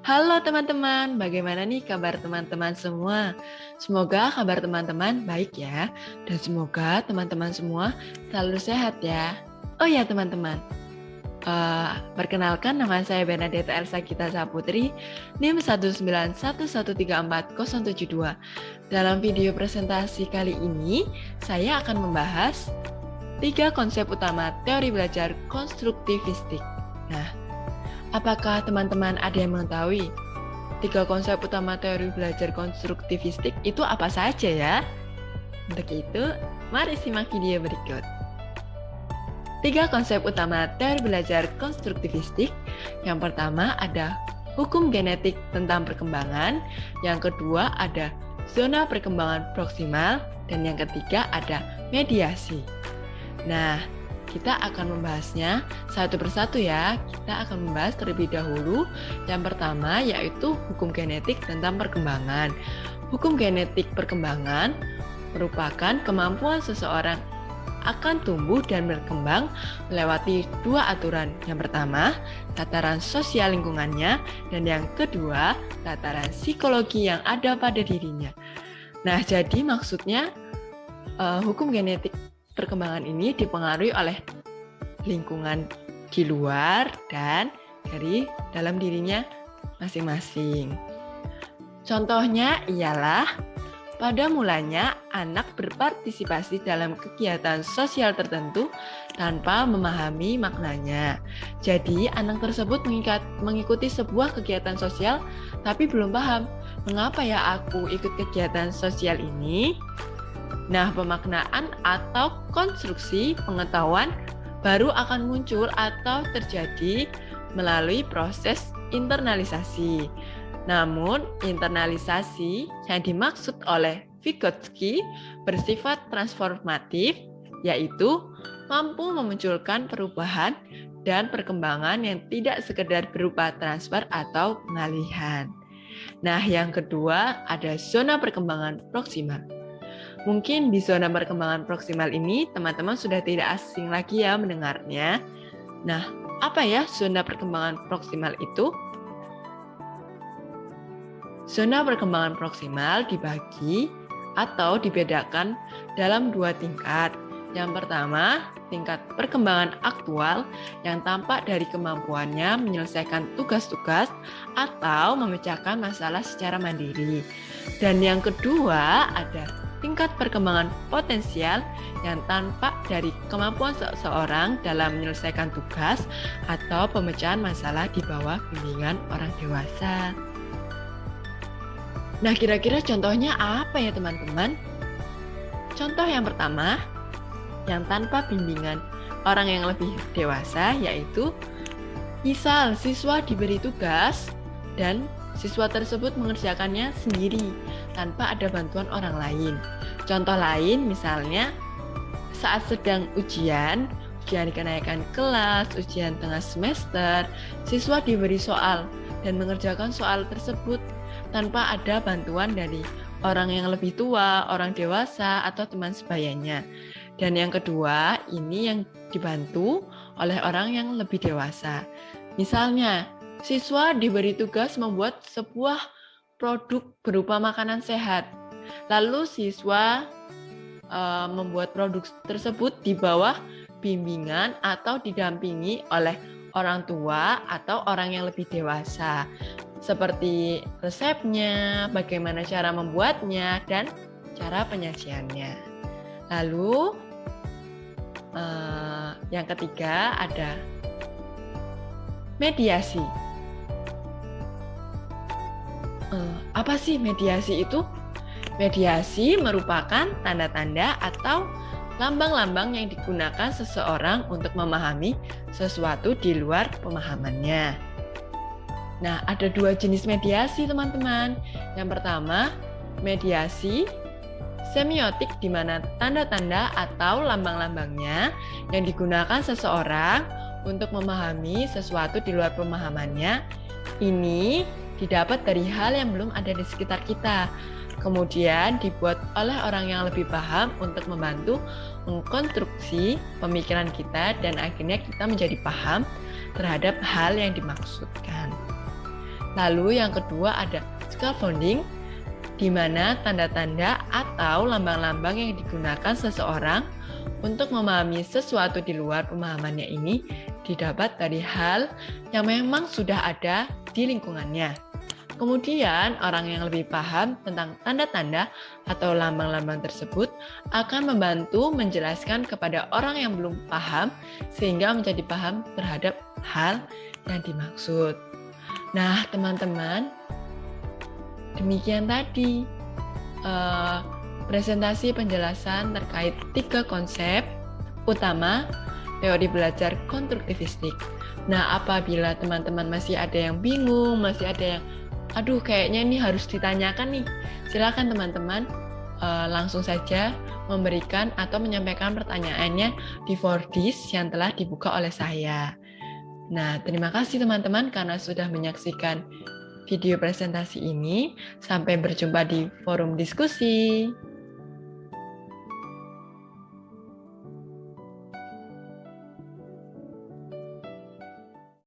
Halo teman-teman, bagaimana nih kabar teman-teman semua? Semoga kabar teman-teman baik ya, dan semoga teman-teman semua selalu sehat ya. Oh ya teman-teman, perkenalkan nama saya Bernadette Elsa Gita Saputri, NIM 191134072. Dalam video presentasi kali ini, saya akan membahas 3 konsep utama teori belajar konstruktivistik. Nah, apakah teman-teman ada yang mengetahui 3 konsep utama teori belajar konstruktivistik itu apa saja ya? Untuk itu, mari simak video berikut. 3 konsep utama teori belajar konstruktivistik. Yang pertama ada hukum genetik tentang perkembangan, yang kedua ada zona perkembangan proksimal, dan yang ketiga ada mediasi. Nah, kita akan membahasnya satu persatu ya. Kita akan membahas terlebih dahulu. Yang pertama yaitu hukum genetik tentang perkembangan. Hukum genetik perkembangan merupakan kemampuan seseorang akan tumbuh dan berkembang melewati 2 aturan. Yang pertama, tataran sosial lingkungannya, dan yang kedua, tataran psikologi yang ada pada dirinya. Nah, jadi maksudnya hukum genetik perkembangan ini dipengaruhi oleh lingkungan di luar dan dari dalam dirinya masing-masing. Contohnya ialah pada mulanya anak berpartisipasi dalam kegiatan sosial tertentu tanpa memahami maknanya. Jadi anak tersebut mengikuti sebuah kegiatan sosial tapi belum paham, mengapa ya aku ikut kegiatan sosial ini? Nah, pemaknaan atau konstruksi pengetahuan baru akan muncul atau terjadi melalui proses internalisasi. Namun, internalisasi yang dimaksud oleh Vygotsky bersifat transformatif, yaitu mampu memunculkan perubahan dan perkembangan yang tidak sekedar berupa transfer atau pengalihan. Nah, yang kedua ada zona perkembangan proksimal. Mungkin di zona perkembangan proksimal ini teman-teman sudah tidak asing lagi ya mendengarnya. Nah, apa ya zona perkembangan proksimal itu? Zona perkembangan proksimal dibagi atau dibedakan dalam 2 tingkat. Yang pertama, tingkat perkembangan aktual yang tampak dari kemampuannya menyelesaikan tugas-tugas atau memecahkan masalah secara mandiri. Dan yang kedua, ada tingkat perkembangan potensial yang tampak dari kemampuan seseorang dalam menyelesaikan tugas atau pemecahan masalah di bawah bimbingan orang dewasa. Nah, kira-kira contohnya apa ya teman-teman? Contoh yang pertama, yang tanpa bimbingan orang yang lebih dewasa, yaitu misal siswa diberi tugas dan siswa tersebut mengerjakannya sendiri tanpa ada bantuan orang lain. Contoh lain misalnya saat sedang ujian kenaikan kelas, ujian tengah semester, siswa diberi soal dan mengerjakan soal tersebut tanpa ada bantuan dari orang yang lebih tua, orang dewasa, atau teman sebayanya. Dan yang kedua, ini yang dibantu oleh orang yang lebih dewasa. Misalnya, siswa diberi tugas membuat sebuah produk berupa makanan sehat. Lalu siswa membuat produk tersebut di bawah bimbingan atau didampingi oleh orang tua atau orang yang lebih dewasa. Seperti resepnya, bagaimana cara membuatnya, dan cara penyajiannya. Lalu yang ketiga ada mediasi. Apa sih mediasi itu? Mediasi merupakan tanda-tanda atau lambang-lambang yang digunakan seseorang untuk memahami sesuatu di luar pemahamannya. Nah, ada 2 jenis mediasi, teman-teman. Yang pertama, mediasi semiotik, di mana tanda-tanda atau lambang-lambangnya yang digunakan seseorang untuk memahami sesuatu di luar pemahamannya, ini didapat dari hal yang belum ada di sekitar kita. Kemudian dibuat oleh orang yang lebih paham untuk membantu mengkonstruksi pemikiran kita dan akhirnya kita menjadi paham terhadap hal yang dimaksudkan. Lalu yang kedua ada scaffolding, di mana tanda-tanda atau lambang-lambang yang digunakan seseorang untuk memahami sesuatu di luar pemahamannya ini didapat dari hal yang memang sudah ada di lingkungannya. Kemudian, orang yang lebih paham tentang tanda-tanda atau lambang-lambang tersebut akan membantu menjelaskan kepada orang yang belum paham sehingga menjadi paham terhadap hal yang dimaksud. Nah, teman-teman, demikian tadi presentasi penjelasan terkait 3 konsep utama teori belajar konstruktivistik. Nah, apabila teman-teman masih ada yang bingung, masih ada yang aduh kayaknya ini harus ditanyakan nih, silakan teman-teman langsung saja memberikan atau menyampaikan pertanyaannya di Fordis yang telah dibuka oleh saya. Nah, terima kasih teman-teman karena sudah menyaksikan video presentasi ini. Sampai berjumpa di forum diskusi.